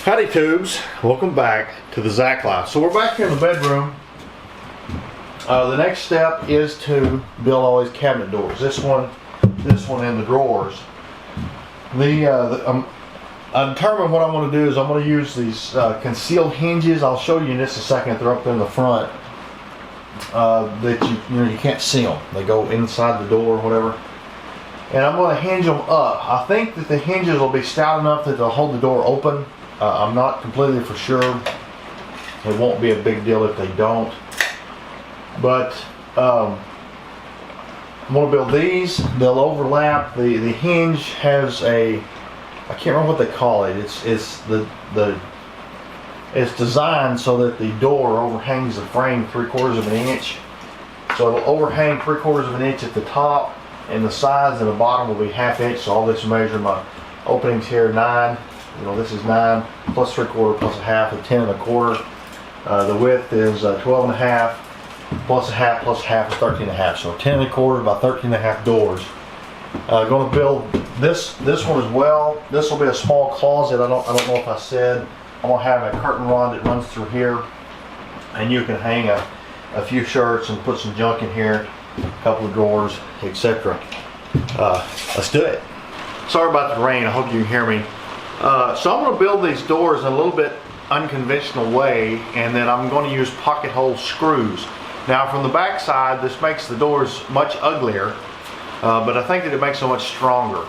Howdy tubes, welcome back to the Zach Life. So we're back here in the bedroom. The next step is to build all these cabinet doors. This one in the drawers. I determined what I'm going to do is I'm going to use these concealed hinges. I'll show you in just a second. They're up in the front. That you can't see them. They go inside the door or whatever. And I'm going to hinge them up. I think that the hinges will be stout enough that they'll hold the door open. I'm not completely for sure. It won't be a big deal if they don't. But I'm going to build these. They'll overlap. The hinge has a, I can't remember what they call it. It's designed so that the door overhangs the frame 3/4 of an inch. So it'll overhang 3/4 of an inch at the top, and the sides and the bottom will be 1/2 inch. So all this measure, my openings here 9. This is 9 plus 3/4 plus 1/2 is 10 1/4. The width is 12 1/2 plus 1/2 plus 1/2 is 13 1/2. So 10 1/4 by 13 1/2 doors. Going to build this one as well. This will be a small closet. I don't know if I said. I'm going to have a curtain rod that runs through here, and you can hang a few shirts and put some junk in here, a couple of drawers, etc. Let's do it. Sorry about the rain. I hope you can hear me. So I'm going to build these doors in a little bit unconventional way, and then I'm going to use pocket hole screws. Now from the back side, this makes the doors much uglier, but I think that it makes them much stronger.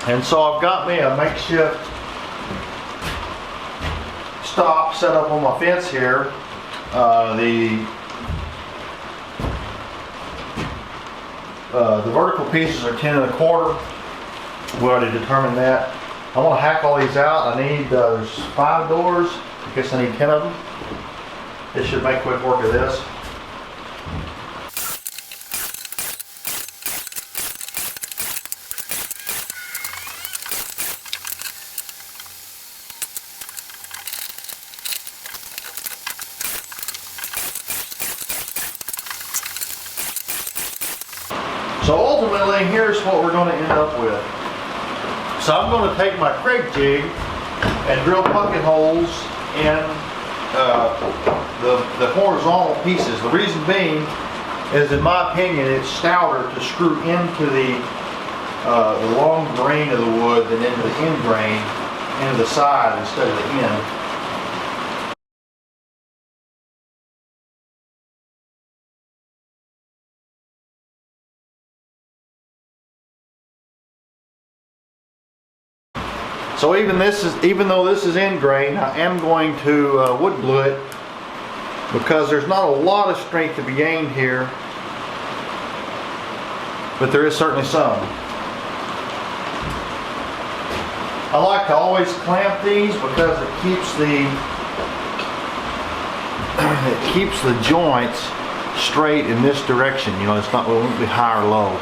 And so I've got me a makeshift stop set up on my fence here. The vertical pieces are 10 1/4. We already determined that. I'm going to hack all these out. I need, there's 5 doors. I guess I need 10 of them. This should make quick work of this. So ultimately, here's what we're going to end up with. So I'm going to take my Craig jig and drill pocket holes in the horizontal pieces. The reason being is, in my opinion, it's stouter to screw into the long grain of the wood than into the end grain, into the side instead of the end. So even though this is end grain, I am going to wood glue it, because there's not a lot of strength to be gained here, but there is certainly some. I like to always clamp these because it keeps the joints straight in this direction. It won't be high or low.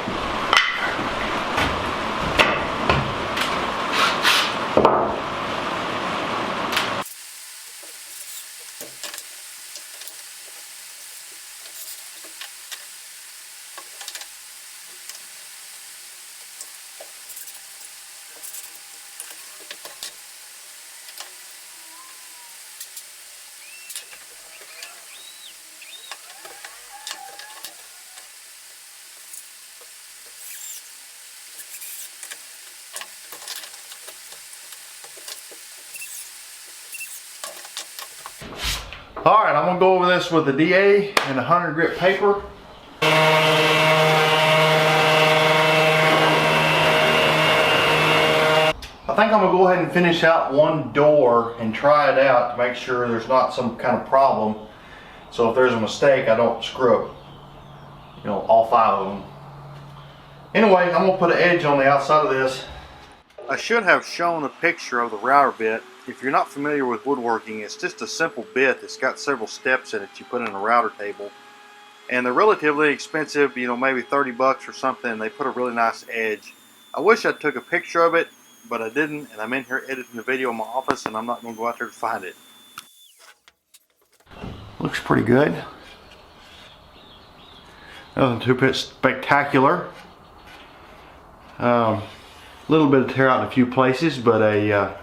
Alright, I'm going to go over this with the DA and 100 grit paper. I think I'm going to go ahead and finish out one door and try it out to make sure there's not some kind of problem. So if there's a mistake, I don't screw up, all 5 of them. Anyway, I'm going to put an edge on the outside of this. I should have shown a picture of the router bit. If you're not familiar with woodworking, it's just a simple bit that's got several steps in it you put in a router table. And they're relatively expensive, maybe 30 bucks or something. They put a really nice edge. I wish I took a picture of it, but I didn't, and I'm in here editing the video in my office, and I'm not going to go out there to find it. Looks pretty good. Nothing too spectacular. Little bit of tear out in a few places, but a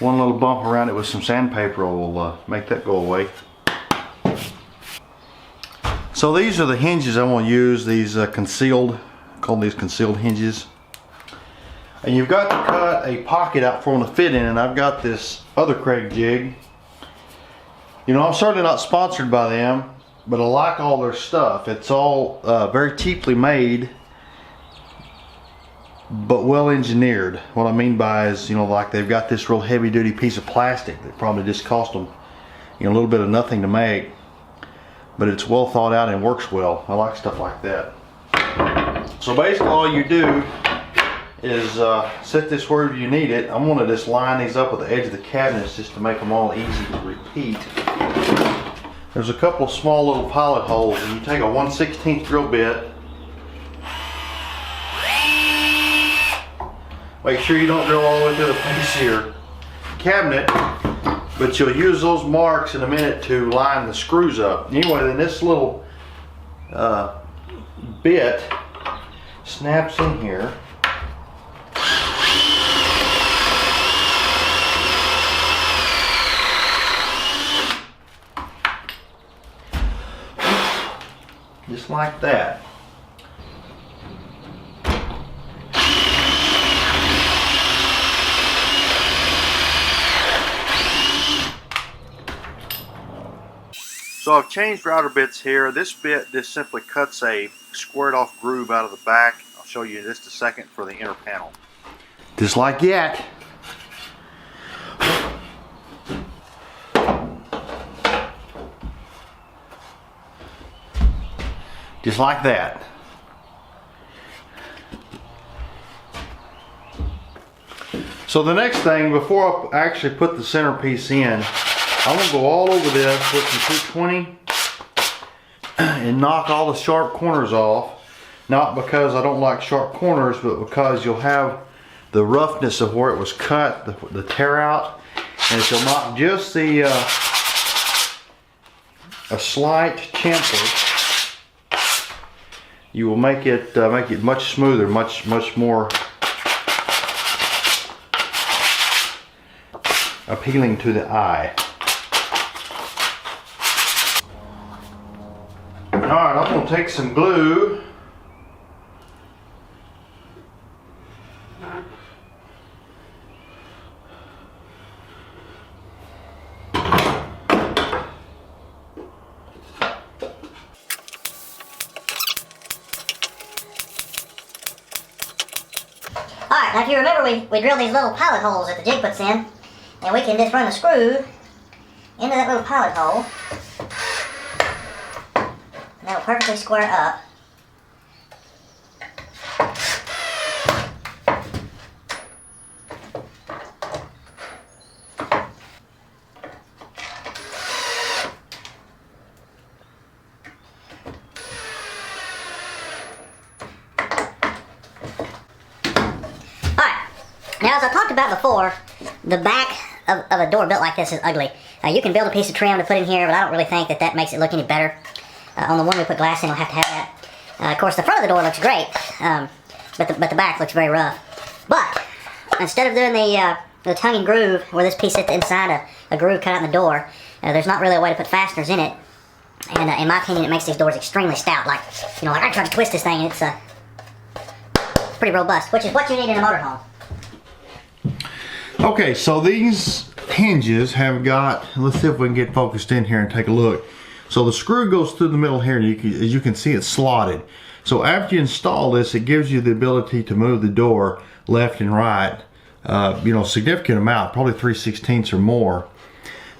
one little bump around it with some sandpaper will make that go away. So these are the hinges I want to use, these concealed, call these concealed hinges. And you've got to cut a pocket out for them to fit in, and I've got this other Craig jig. You know, I'm certainly not sponsored by them, but I like all their stuff. It's all very cheaply made, but well engineered. What I mean by is, you know, like they've got this real heavy duty piece of plastic that probably just cost them, you know, a little bit of nothing to make, but it's well thought out and works well. I like stuff like that. So basically all you do is set this wherever you need it. I'm gonna just line these up with the edge of the cabinets just to make them all easy to repeat. There's a couple of small little pilot holes, and you take a 1/16 drill bit. Make sure you don't drill all the way through the face of your cabinet, but you'll use those marks in a minute to line the screws up. Anyway, then this little bit snaps in here. Just like that. So I've changed router bits here. This bit just simply cuts a squared off groove out of the back. I'll show you in just a second for the inner panel. Just like that. Just like that. So the next thing, before I actually put the centerpiece in, I'm going to go all over this with some 220 and knock all the sharp corners off. Not because I don't like sharp corners, but because you'll have the roughness of where it was cut, the tear out, and if you'll knock just the a slight chamfer, you will make it much smoother, much more appealing to the eye. Alright, I'm going to take some glue. Alright, now if you remember, we drilled these little pilot holes that the jig puts in, and we can just run a screw into that little pilot hole, and that'll perfectly square up. Now, as I talked about before, the back of a door built like this is ugly. You can build a piece of trim to put in here, but I don't really think that makes it look any better. On the one we put glass in, we'll have to have that. Of course, the front of the door looks great, but the back looks very rough. But instead of doing the tongue and groove, where this piece sits inside a groove cut out in the door, there's not really a way to put fasteners in it. And in my opinion, it makes these doors extremely stout. Like, you know, like I tried to twist this thing, and it's pretty robust, which is what you need in a motorhome. Okay, so these hinges have got, let's see if we can get focused in here and take a look. So the screw goes through the middle here, and as you can see, it's slotted. So after you install this, it gives you the ability to move the door left and right, you know, significant amount, probably 3/16 or more.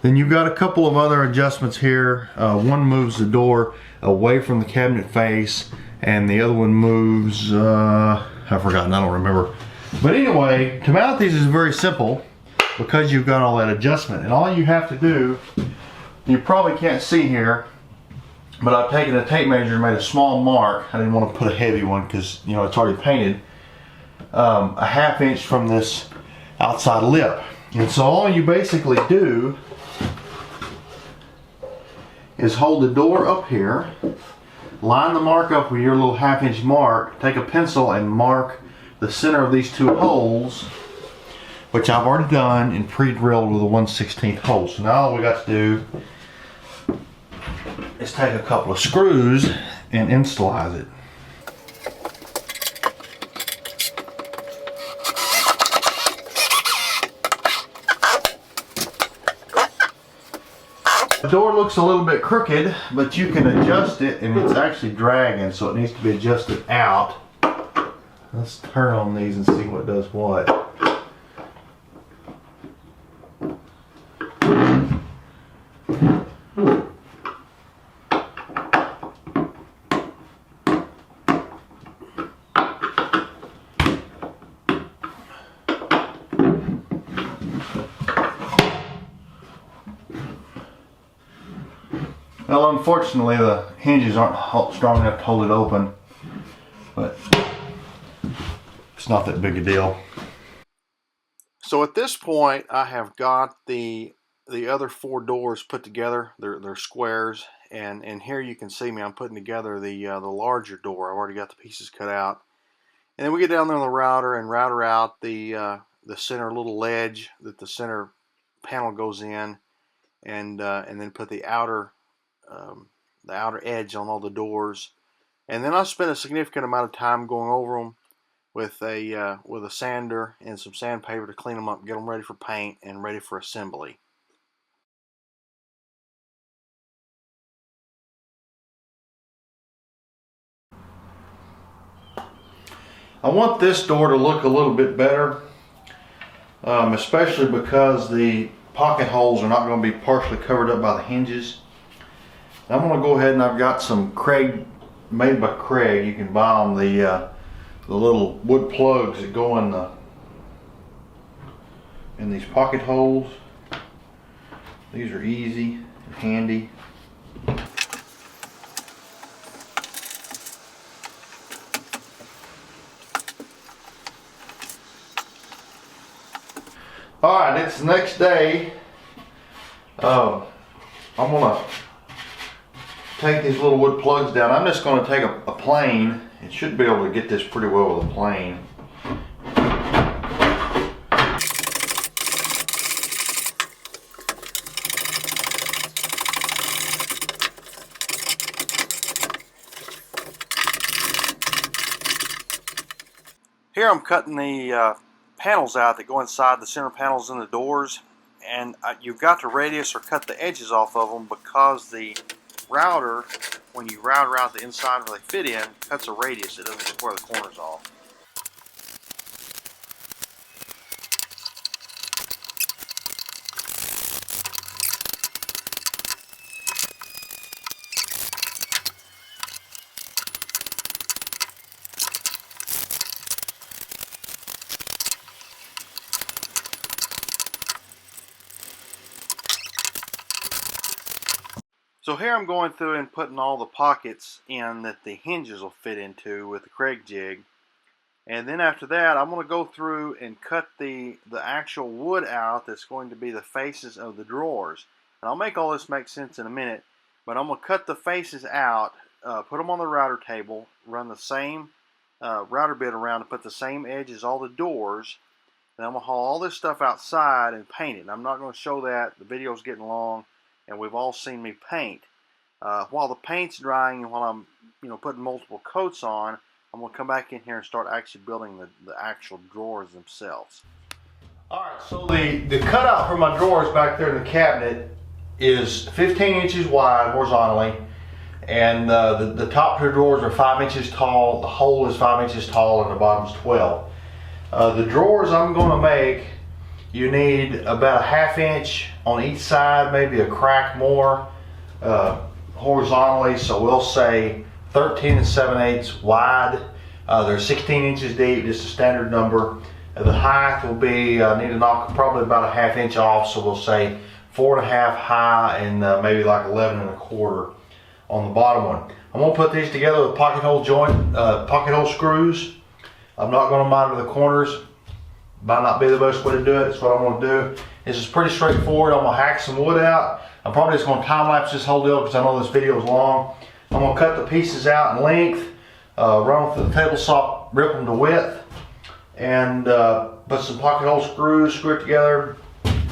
Then you've got a couple of other adjustments here. One moves the door away from the cabinet face, and the other one moves, I've forgotten, I don't remember. But anyway, to mount these is very simple because you've got all that adjustment. And all you have to do, you probably can't see here, but I've taken a tape measure and made a small mark. I didn't want to put a heavy one because, you know, it's already painted. A 1/2 inch from this outside lip. And so all you basically do is hold the door up here, line the mark up with your little 1/2 inch mark, take a pencil and mark the center of these two holes, which I've already done and pre-drilled with a 1/16 hole. So now all we got to do is take a couple of screws and install it. The door looks a little bit crooked, but you can adjust it, and it's actually dragging, so it needs to be adjusted out. Let's turn on these and see what does what. Well, unfortunately, the hinges aren't strong enough to hold it open, but it's not that big a deal. So at this point, I have got the other 4 doors put together. They're squares, and here you can see me. I'm putting together the larger door. I've already got the pieces cut out, and then we get down there on the router and router out the center little ledge that the center panel goes in, and then put the outer edge on all the doors. And then I spent a significant amount of time going over them with a sander and some sandpaper to clean them up, get them ready for paint and ready for assembly. I want this door to look a little bit better, especially because the pocket holes are not going to be partially covered up by the hinges. I'm going to go ahead and I've got some Craig, made by Craig. You can buy them, the little wood plugs that go in these pocket holes. These are easy and handy. Alright, it's the next day. I'm going to take these little wood plugs down. I'm just going to take a plane. It should be able to get this pretty well with a plane. Here I'm cutting the panels out that go inside the center panels in the doors, and you've got to radius or cut the edges off of them because the router, when you router out the inside where they fit in, cuts a radius. It doesn't square the corners off. So here I'm going through and putting all the pockets in that the hinges will fit into with the Craig jig. And then after that, I'm going to go through and cut the actual wood out that's going to be the faces of the drawers. And I'll make all this make sense in a minute, but I'm going to cut the faces out, put them on the router table, run the same router bit around to put the same edge as all the doors. Then I'm going to haul all this stuff outside and paint it. And I'm not going to show that. The video's getting long, and we've all seen me paint. While the paint's drying and while I'm putting multiple coats on, I'm going to come back in here and start actually building the actual drawers themselves. Alright, so the cutout for my drawers back there in the cabinet is 15 inches wide horizontally, and the top 2 drawers are 5 inches tall, the hole is 5 inches tall, and the bottom's 12. The drawers I'm going to make, you need about a 1/2 inch on each side, maybe a crack more horizontally, so we'll say 13 7/8 wide. They're 16 inches deep, just a standard number. The height will be, need to knock probably about a 1/2 inch off, so we'll say 4.5 high and maybe like 11.25 on the bottom one. I'm going to put these together with pocket hole pocket hole screws. I'm not going to monitor the corners. Might not be the best way to do it. That's what I'm going to do. This is pretty straightforward. I'm going to hack some wood out. I'm probably just going to time lapse this whole deal because I know this video is long. I'm going to cut the pieces out in length, run them through the table saw, rip them to width, and put some pocket hole screws, screw it together.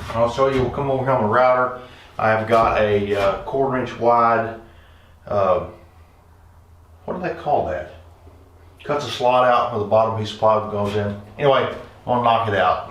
I'll show you, we'll come over here on the router. I have got a 1/4 inch wide, what do they call that? Cuts a slot out where the bottom piece of plywood goes in. Anyway, I'll knock it out.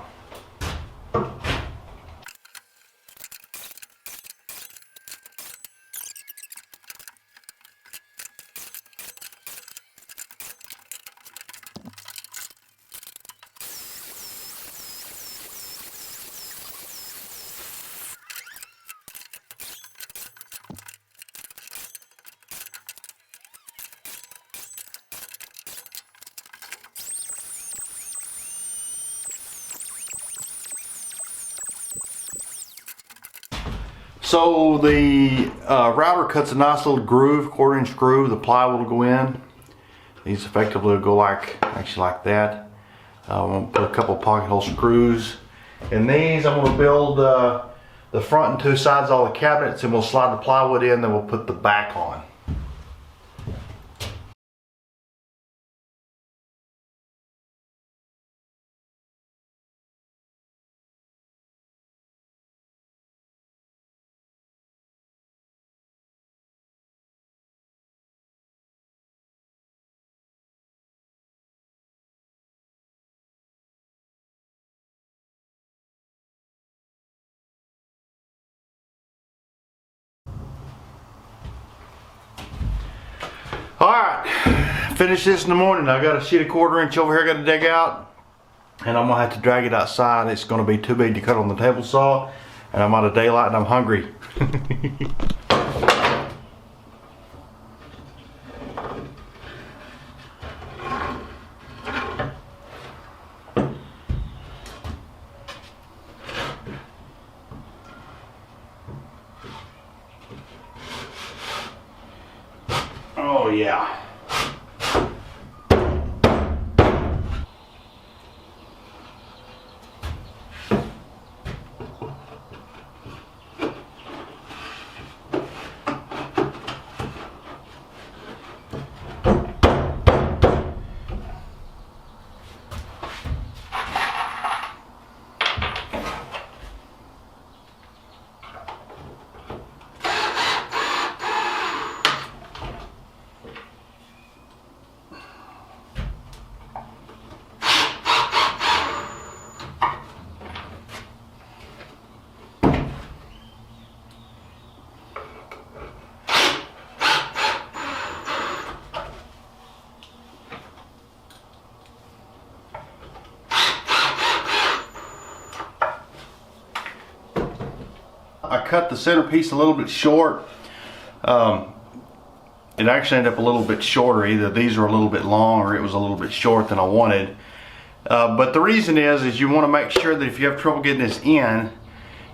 So the router cuts a nice little groove, 1/4 inch groove. The plywood will go in. These effectively will go like, actually like that. I'm going to put a couple pocket hole screws in these. I'm going to build the front and 2 sides of all the cabinets, and we'll slide the plywood in, then we'll put the back on. Alright, finish this in the morning. I got a sheet of 1/4 inch over here I got to dig out, and I'm going to have to drag it outside. It's going to be too big to cut on the table saw, and I'm out of daylight and I'm hungry. Oh yeah. I cut the centerpiece a little bit short. It actually ended up a little bit shorter. Either these are a little bit long or it was a little bit short than I wanted. But the reason is you want to make sure that if you have trouble getting this in,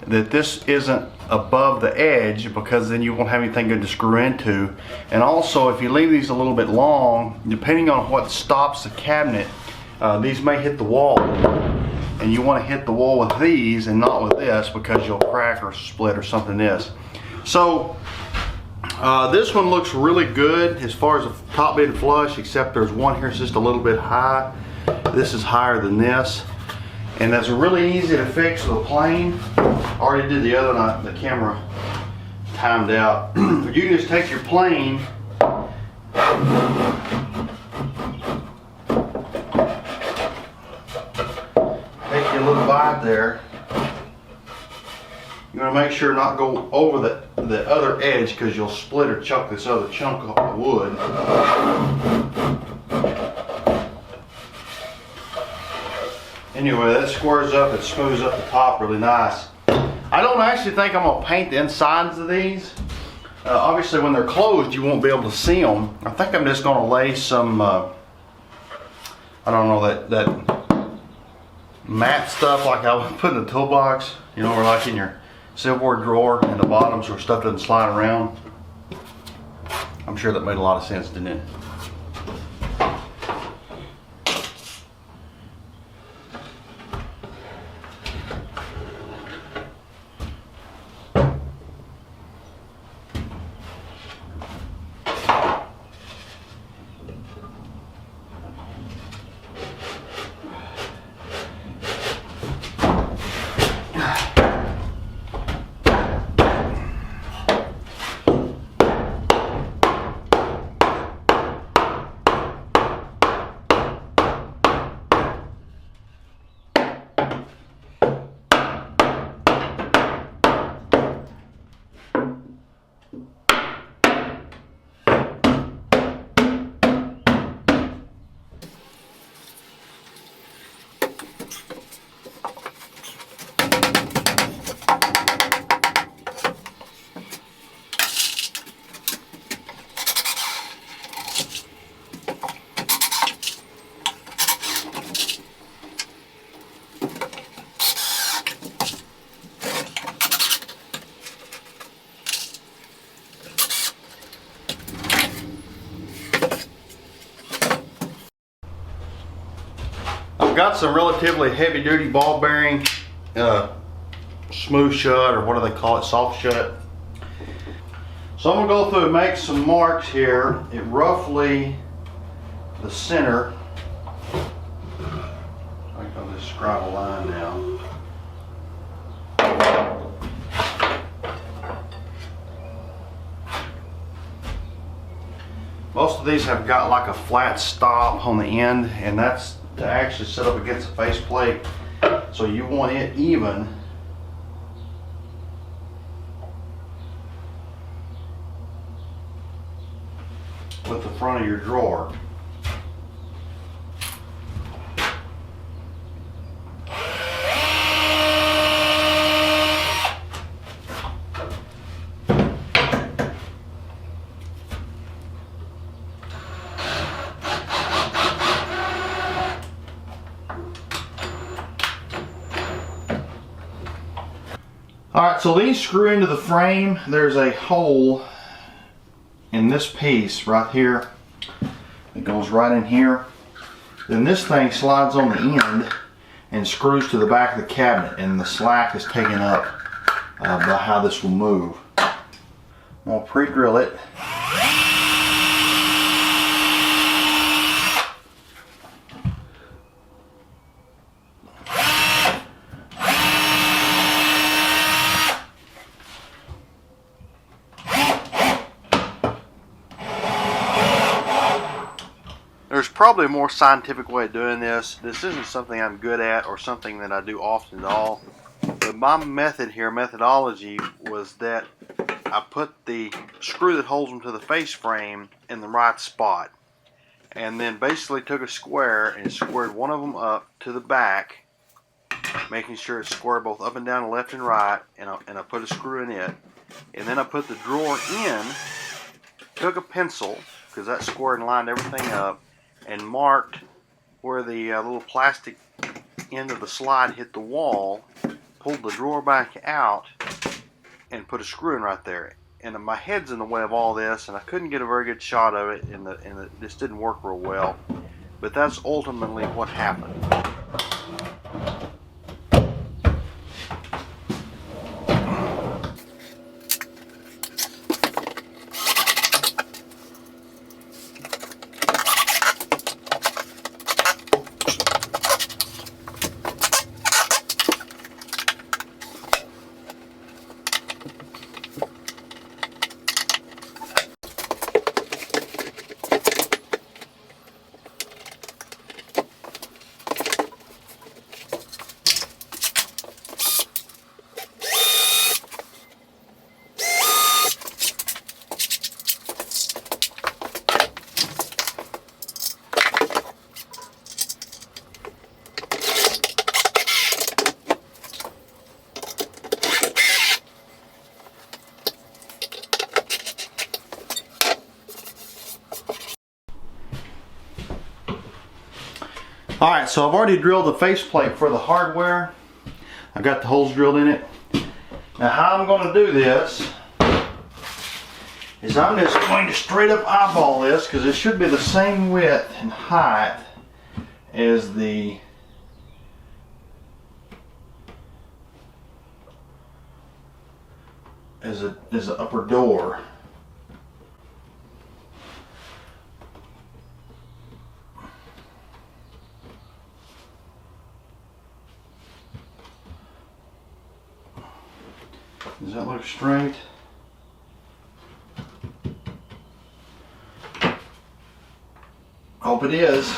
that this isn't above the edge, because then you won't have anything good to screw into. And also, if you leave these a little bit long, depending on what stops the cabinet, these may hit the wall. And you want to hit the wall with these and not with this, because you'll crack or split or something this. So this one looks really good as far as the top being flush, except there's one here that's just a little bit high. This is higher than this, and that's really easy to fix with a plane. I already did the other night, the camera timed out. You can just take your plane little bite there. You want to make sure not go over the other edge, because you'll split or chuck this other chunk of wood. Anyway, that squares up, it smooths up the top really nice. I don't actually think I'm going to paint the insides of these. Obviously when they're closed you won't be able to see them. I think I'm just going to lay some, I don't know, that matte stuff like I would put in the toolbox, you know, or like in your silverware drawer in the bottom so stuff doesn't slide around. I'm sure that made a lot of sense, didn't it? I've got some relatively heavy duty ball bearing smooth shut, or what do they call it, soft shut. So I'm going to go through and make some marks here at roughly the center. I think I'll just scribe a line down. Most of these have got like a flat stop on the end, and that's to actually set up against the faceplate. So you want it even. With the front of your drawer. Alright, so these screw into the frame. There's a hole in this piece right here. It goes right in here. Then this thing slides on the end and screws to the back of the cabinet, and the slack is taken up by how this will move. I'm going to pre-drill it. There's probably a more scientific way of doing this. This isn't something I'm good at or something that I do often at all. But my method here, methodology, was that I put the screw that holds them to the face frame in the right spot. And then basically took a square and squared one of them up to the back, making sure it's squared both up and down, left and right, and I put a screw in it. And then I put the drawer in, took a pencil, because that squared and lined everything up, and marked where the little plastic end of the slide hit the wall, pulled the drawer back out, and put a screw in right there. And my head's in the way of all this, and I couldn't get a very good shot of it, and this didn't work real well. But that's ultimately what happened. Alright, so I've already drilled the faceplate for the hardware. I've got the holes drilled in it. Now how I'm going to do this is I'm just going to straight up eyeball this, because it should be the same width and height as the upper door. Does that look straight? Hope it is.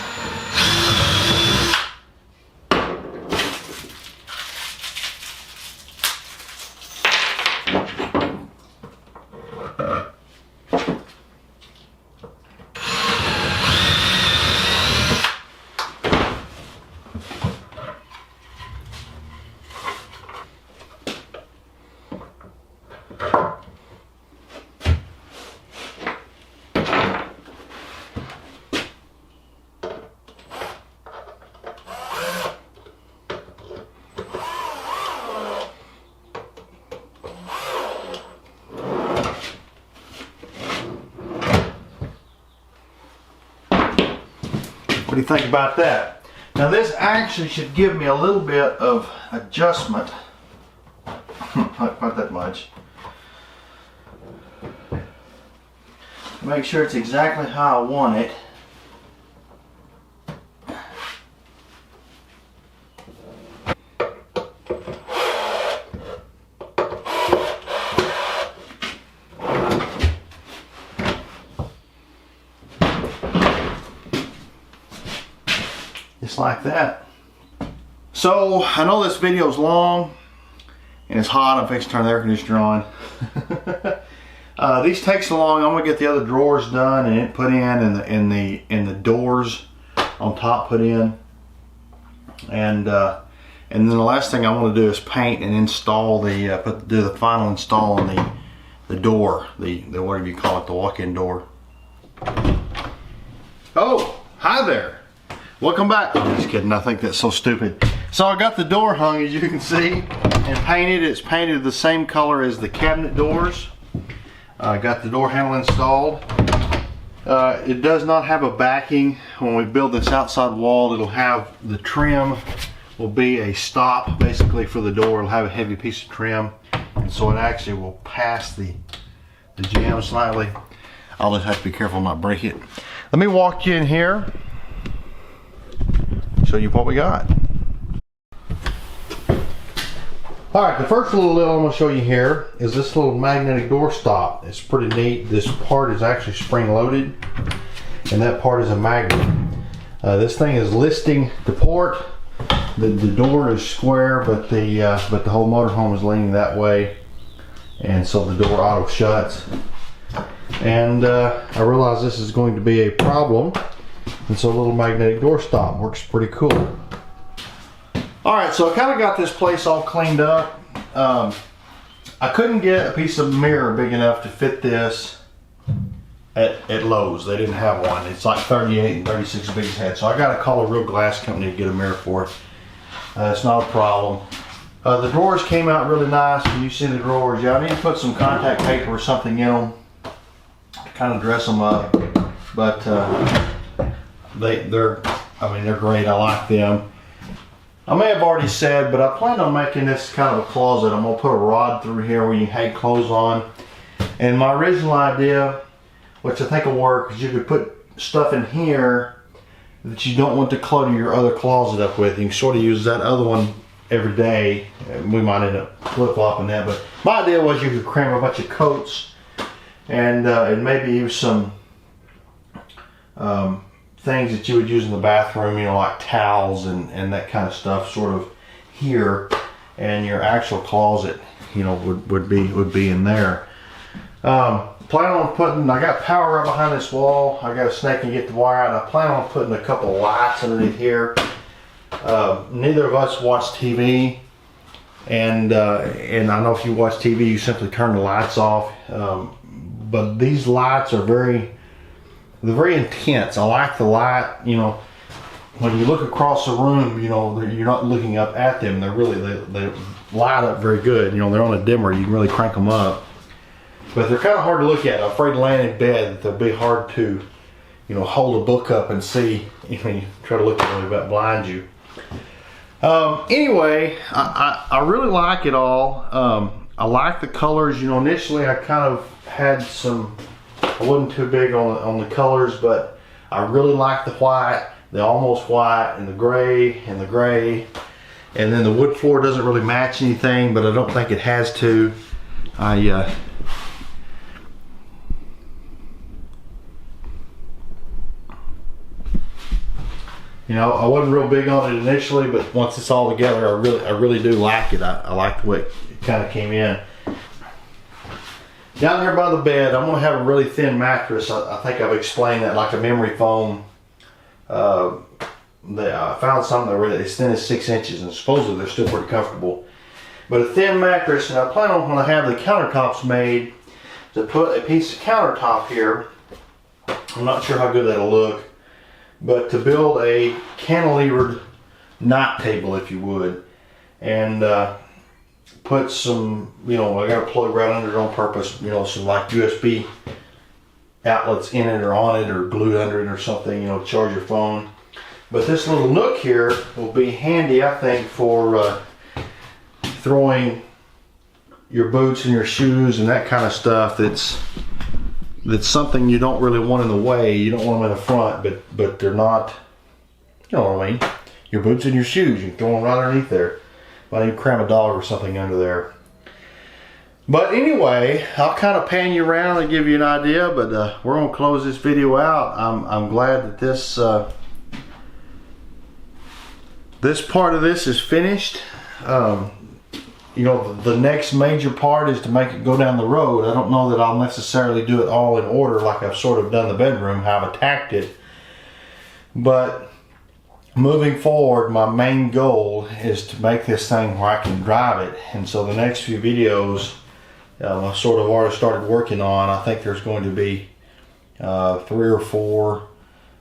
What do you think about that? Now this actually should give me a little bit of adjustment. Not that much. Make sure it's exactly how I want it. Just like that. So I know this video is long and it's hot. I'm fixing to turn the air conditioner on. These take so long. I'm gonna get the other drawers done and put in, and the doors on top put in, and then the last thing I want to do is paint and install the do the final install on the door, the whatever you call it, the walk-in door. Oh, hi there. Welcome back. I'm just kidding. I think that's so stupid. So I got the door hung, as you can see, and painted. It's painted the same color as the cabinet doors. I got the door handle installed. It does not have a backing. When we build this outside wall, it'll have the trim will be a stop basically for the door. It'll have a heavy piece of trim, and so it actually will pass the jamb slightly. I'll just have to be careful not break it. Let me walk you in here, show you what we got. Alright, the first little I'm going to show you here is this little magnetic door stop. It's pretty neat. This part is actually spring loaded, and that part is a magnet. This thing is listing to port. The door is square, but the whole motorhome is leaning that way, and so the door auto shuts. And I realize this is going to be a problem, and so a little magnetic door stop works pretty cool. Alright, so I kind of got this place all cleaned up. I couldn't get a piece of mirror big enough to fit this at Lowe's. They didn't have one. It's like 38 and 36 big head. So I got to call a real glass company to get a mirror for it. It's not a problem. The drawers came out really nice. When you see the drawers, yeah, I need to put some contact paper or something in them to kind of dress them up. But they're great. I like them. I may have already said, but I plan on making this kind of a closet. I'm going to put a rod through here where you hang clothes on. And my original idea, which I think will work, is you could put stuff in here that you don't want to clutter your other closet up with. You can sort of use that other one every day. We might end up flip-flopping that, but my idea was you could cram a bunch of coats and maybe use some things that you would use in the bathroom, you know, like towels and that kind of stuff, sort of here, and your actual closet, you know, would be in there. Plan on putting, I got power right behind this wall. I got a snake and get the wire out. I plan on putting a couple of lights underneath here. Neither of us watch TV, and I know if you watch TV, you simply turn the lights off. But these lights are they're very intense. I like the light, you know, when you look across the room, you know, you're not looking up at them. They light up very good. You know, they're on a dimmer. You can really crank them up. But they're kind of hard to look at. I'm afraid to land in bed. They'll be hard to, you know, hold a book up and see. You know, you try to look at them, about blind you. Anyway, I really like it all. I like the colors. You know, initially I kind of had some, I wasn't too big on the colors, but I really like the white, the almost white, and the gray, and then the wood floor doesn't really match anything, but I don't think it has to. You know, I wasn't real big on it initially, but once it's all together, I really do like it. I like the way it kind of came in. Down here by the bed, I'm going to have a really thin mattress. I think I've explained that, like a memory foam. I found something that really as thin as 6 inches, and supposedly they're still pretty comfortable. But a thin mattress, and I plan on when I have the countertops made to put a piece of countertop here. I'm not sure how good that'll look, but to build a cantilevered night table, if you would, and put some, you know, I got a plug right under it on purpose, you know, some like USB outlets in it or on it or glued under it or something, you know, to charge your phone. But this little nook here will be handy, I think, for throwing your boots and your shoes and that kind of stuff. That's something you don't really want in the way. You don't want them in the front, but they're not, you know what I mean. Your boots and your shoes, you can throw them right underneath there. Might even cram a dog or something under there. But anyway, I'll kind of pan you around and give you an idea, but we're gonna close this video out. I'm glad that this part of this is finished. You know, the next major part is to make it go down the road. I don't know that I'll necessarily do it all in order like I've sort of done the bedroom, how I've attacked it. But moving forward, my main goal is to make this thing where I can drive it. And so the next few videos I sort of already started working on. I think there's going to be 3 or 4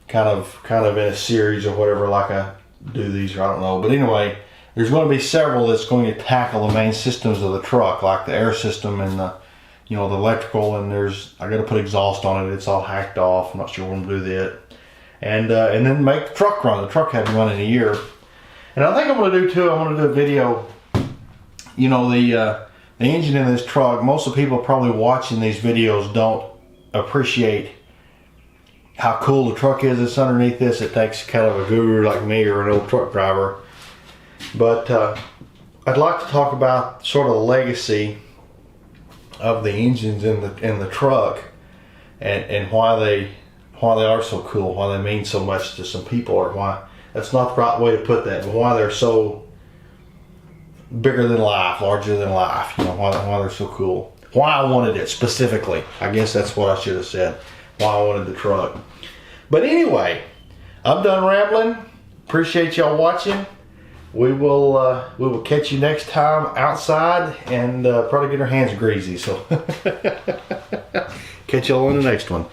kind of in a series or whatever, like I do these, or I don't know. But anyway, there's going to be several that's going to tackle the main systems of the truck, like the air system and the, you know, the electrical. And I got to put exhaust on it. It's all hacked off. I'm not sure when to do that. And then make the truck run. The truck hadn't run in a year. And I think I'm going to do too. I'm going to do a video. You know, the engine in this truck. Most of the people probably watching these videos don't appreciate how cool the truck is that's underneath this. It takes kind of a guru like me or an old truck driver. But I'd like to talk about sort of the legacy of the engines in the truck and why they are so cool, why they mean so much to some people, or why, that's not the right way to put that, but why they're so bigger than life, larger than life, you know, why they're so cool. Why I wanted it specifically. I guess that's what I should have said. Why I wanted the truck. But anyway, I'm done rambling. Appreciate y'all watching. We will catch you next time outside, and probably get our hands greasy. So catch y'all on the next one.